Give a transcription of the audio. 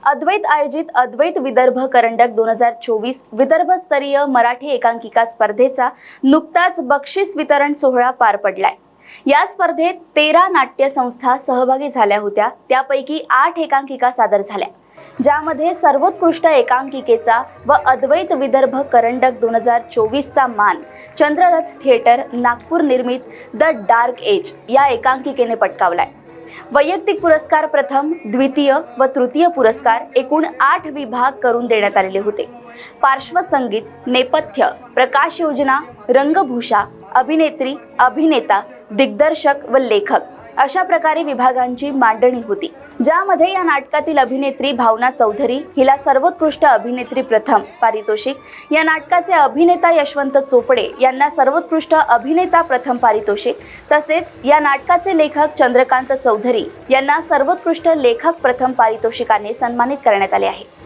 अद्वैत आयोजित अद्वैत विदर्भ करंडक 2024 विदर्भस्तरीय मराठी एकांकिका स्पर्धेचा नुकताच बक्षीस वितरण सोहळा पार पडलाय। या स्पर्धेत 13 नाट्य संस्था सहभागी झाल्या होत्या। त्यापैकी 8 एकांकिका सादर झाल्या, ज्यामध्ये सर्वोत्कृष्ट एकांकिकेचा व अद्वैत विदर्भ करंडक 2024 चा मान चंद्ररथ थिएटर नागपूर निर्मित द डार्क एज या एकांकिकेने पटकावलाय। वैयक्तिक पुरस्कार प्रथम, द्वितीय व तृतीय पुरस्कार एकूण 8 विभाग करून देण्यात आलेले होते। पार्श्वसंगीत, नेपथ्य, प्रकाश योजना, रंगभूषा, अभिनेत्री, अभिनेता, दिग्दर्शक व लेखक अशा प्रकारे विभागांची मांडणी होती, ज्यामध्ये या नाटकातील अभिनेत्री भावना चौधरी हिला सर्वोत्कृष्ट अभिनेत्री प्रथम पारितोषिक, या नाटकाचे अभिनेता यशवंत चोपडे यांना सर्वोत्कृष्ट अभिनेता प्रथम पारितोषिक, तसेच या नाटकाचे लेखक चंद्रकांत चौधरी यांना सर्वोत्कृष्ट लेखक प्रथम पारितोषिकाने सन्मानित करण्यात आले आहे।